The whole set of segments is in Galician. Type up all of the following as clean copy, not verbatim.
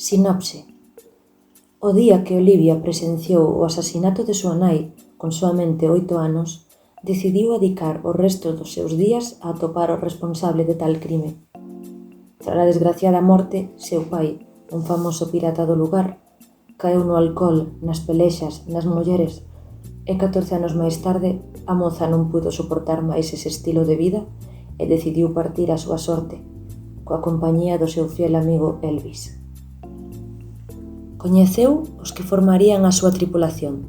Sinopse. O día que Olivia presenciou o asasinato de súa nai, con soamente 8 anos, decidiu dedicar o resto dos seus días a atopar o responsable de tal crime. Tras a desgraciada morte, seu pai, un famoso pirata do lugar, caeu no alcohol, nas pelexas, nas mulleres, e 14 anos máis tarde, a moza non puido soportar máis ese estilo de vida e decidiu partir a súa sorte, coa compañía do seu fiel amigo Elvis. Coñeceu os que formarían a súa tripulación,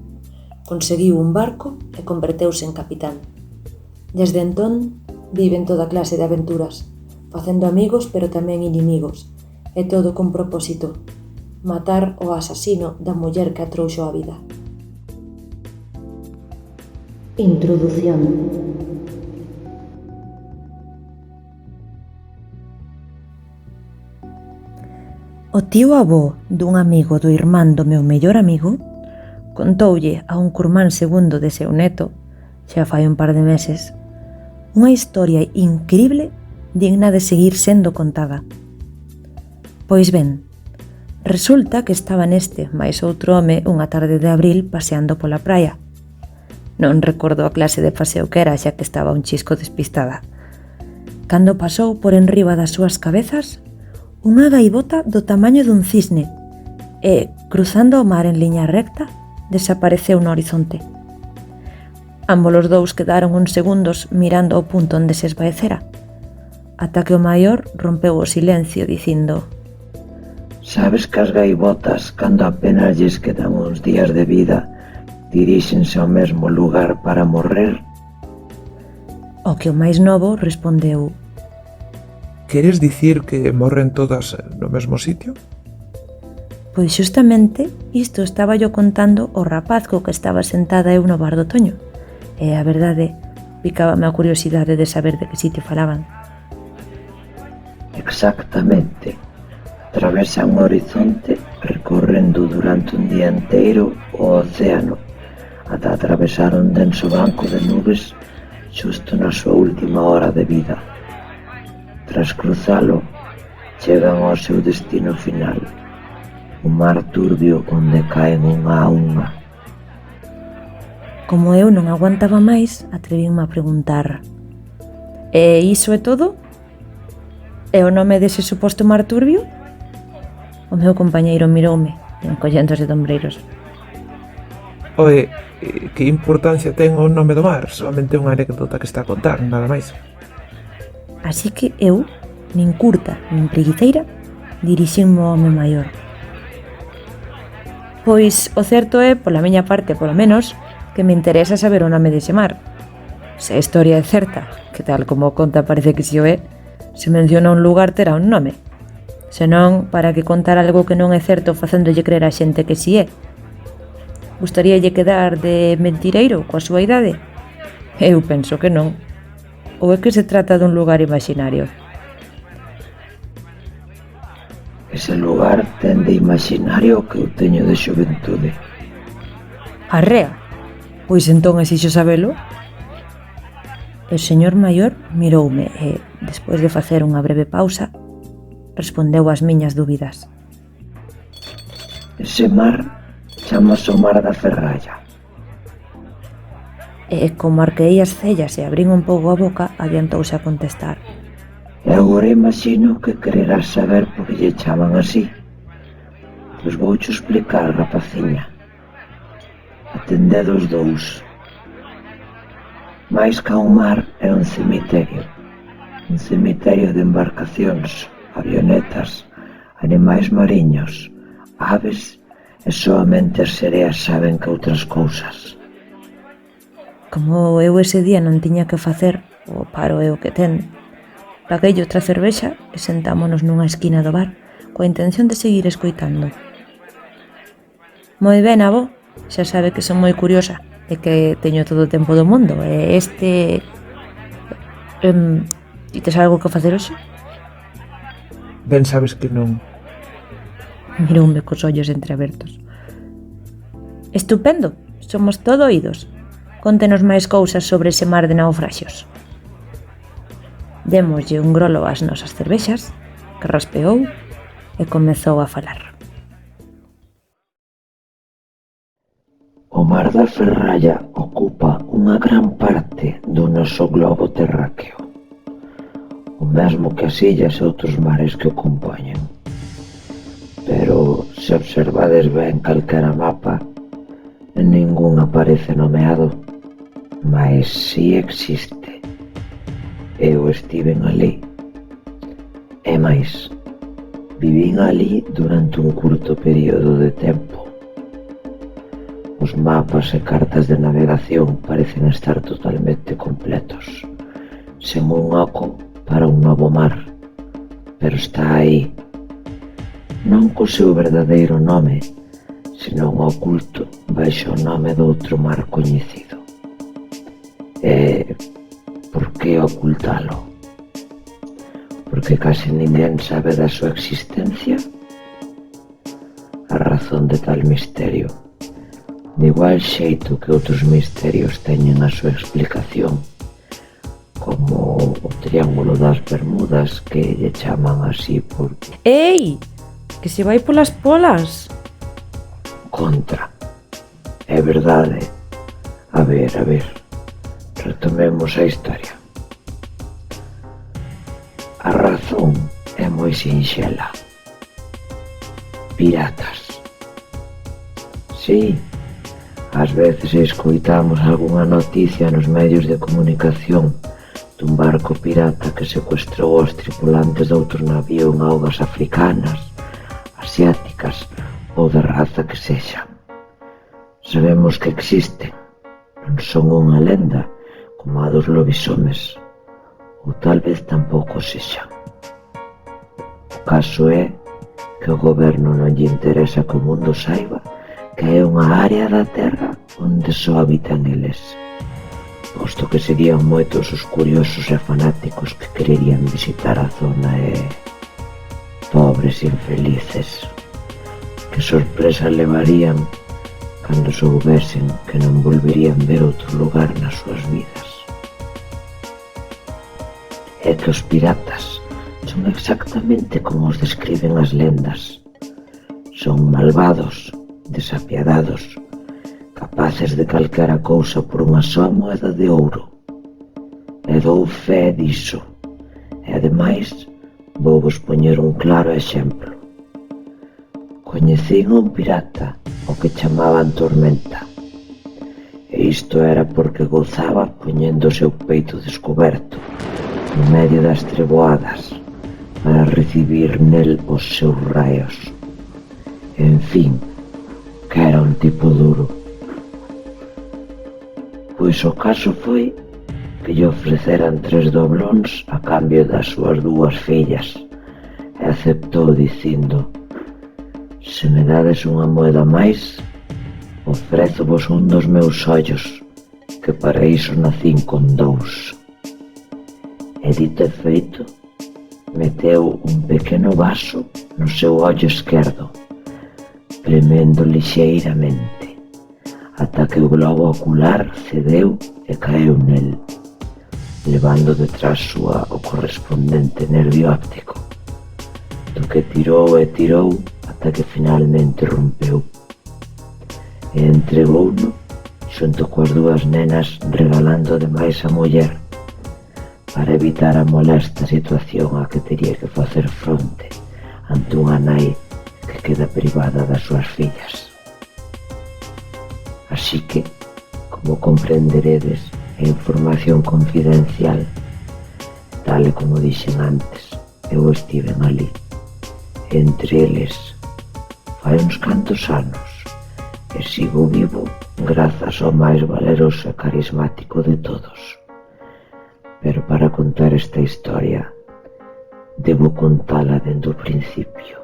conseguiu un barco e converteuse en capitán. Desde entón, viven toda clase de aventuras, facendo amigos pero tamén inimigos, e todo con propósito: matar o asasino da muller que a trouxo á vida. Introdución. O tío avó dun amigo do irmán do meu mellor amigo contoulle a un curmán segundo de seu neto, xa fai un par de meses, unha historia incrible digna de seguir sendo contada. Pois ben, resulta que estaban este máis outro home unha tarde de abril paseando pola praia. Non recordo a clase de paseo que era, xa que estaba un chisco despistada. Cando pasou por enriba das súas cabezas unha gaivota do tamaño dun cisne e, cruzando o mar en liña recta, desapareceu no horizonte. Ambos os dous quedaron uns segundos mirando o punto onde se esvaecera, ata que o maior rompeu o silencio dicindo: Sabes que as gaivotas, cando apenas lles quedan uns días de vida, diríxense ao mesmo lugar para morrer? O que o máis novo respondeu: Queres dicir que morren todas no mesmo sitio? Pois xustamente isto estaba yo contando o rapaz co que estaba sentada eu no bar do Toño, e a verdade, picábame a curiosidade de saber de que sitio falaban. Exactamente. Atravesan o horizonte recorrendo durante un día inteiro o océano, ata atravesar un denso banco de nubes xusto na súa última hora de vida. Tras cruzalo, chegan ao seu destino final, o mar turbio onde caen unha a unha. Como eu non aguantaba máis, atrevinme a preguntar: E iso é todo? É o nome dese suposto mar turbio? O meu compañeiro miroume, encolléndose de ombreiros. Oe, que importancia ten o nome do mar? Solamente unha anécdota que está a contar, nada máis. Así que eu, nin curta nin preguiceira, dirixinme ao home maior. Pois o certo é, pola miña parte polo menos, que me interesa saber o nome dese mar. Se a historia é certa, que tal como conta parece que si o é, se menciona un lugar terá un nome. Senón, para que contar algo que non é certo facéndolle creer a xente que si é. Gustaríalle quedar de mentireiro coa súa idade? Eu penso que non. Ou é que se trata dun lugar imaginario? Ese lugar ten de imaginario que eu teño de xuventude. Arrea, pois entón exixo sabelo. O señor maior miroume e, despois de facer unha breve pausa, respondeu ás miñas dúbidas. Ese mar chamase o mar da Ferralla. E como arqueei as cellas e abrín un pouco a boca, adiantouse a contestar: E agora imagino que quererás saber por que lle chaman así. Pois voucho explicar, rapaciña. Atended os dous. Máis ca un mar é un cemiterio. Un cemiterio de embarcacións, avionetas, animais mariños, aves e soamente as sereas saben que outras cousas. Como eu ese día non tiña que facer, o paro é o que ten, paguei outra cervexa e sentámonos nunha esquina do bar coa intención de seguir escoitando. Moi ben, avó, xa sabe que son moi curiosa e que teño todo o tempo do mundo, e este... ti tes algo que facer hoxe? Ben sabes que non. Miroume cos ollos entreabertos. Estupendo, somos todo oídos. Contenos máis cousas sobre ese mar de naufraxios. Démoslle un grolo ás nosas cervexas, que raspeou e comezou a falar. O mar da Ferralla ocupa unha gran parte do noso globo terráqueo, o mesmo que as illas e outros mares que o compoñen. Pero se observades ben calquera mapa, en ningún aparece nomeado, mas si existe. Eu estiven ali. E máis, vivín ali durante un curto período de tempo. Os mapas e cartas de navegación parecen estar totalmente completos, sen un oco para un novo mar, pero está aí, non co seu verdadeiro nome, senón oculto baixo o nome do outro mar coñecido. E por que ocultalo? Porque case ninguén sabe da súa existencia? A razón de tal misterio, de igual xeito que outros misterios teñen a súa explicación, como o Triángulo das Bermudas, que lle chaman así porque... Ei, que se vai polas polas. Contra. É verdade. A ver, retomemos a historia. A razón é moi sinxela. Piratas. Sí, ás veces escoitamos algunha noticia nos medios de comunicación dun barco pirata que secuestrou aos tripulantes de outro navío en augas africanas, asiáticas ou de raza que sexa. Sabemos que existen, non son unha lenda como a dos lobisomes, ou tal vez tampouco sexan. O caso é que o goberno non lle interesa que o mundo saiba que é unha área da Terra onde só habitan eles, posto que serían moitos os curiosos e fanáticos que quererían visitar a zona e... pobres infelices, que sorpresa levarían cando soubesen que non volverían ver outro lugar nas súas vidas. É que os piratas son exactamente como os describen as lendas. Son malvados, desapiadados, capaces de calquera cousa por unha só moeda de ouro. E dou fe diso. E ademais, vou vos poñer un claro exemplo. Coñecín un pirata, o que chamaban Tormenta. E isto era porque gozaba poñendo o seu peito descoberto, no medio das treboadas, para recibir nel os seus raios. En fin, que era un tipo duro. Pois o caso foi que lle ofreceran 3 doblóns a cambio das súas 2 fillas, e aceptou dicindo: se me dades unha moeda máis, ofrézovos un dos meus ollos, que para iso nacín con 2. E dito e feito, meteu un pequeno vaso no seu ollo esquerdo, premendo lixeiramente, ata que o globo ocular cedeu e caeu nel, levando detrás súa o correspondente nervio óptico, do que tirou e tirou ata que finalmente rompeu, e entregouno xunto coas 2 nenas, regalando ademais a muller, para evitar a molesta situación a que tería que facer fronte ante unha nai que queda privada das súas fillas. Así que, como comprenderedes, é información confidencial, tal e como dixen antes, eu estiven ali, entre eles, fai uns cantos anos, e sigo vivo grazas ao máis valeroso e carismático de todos. Pero para contar esta historia, debo contala dende o principio.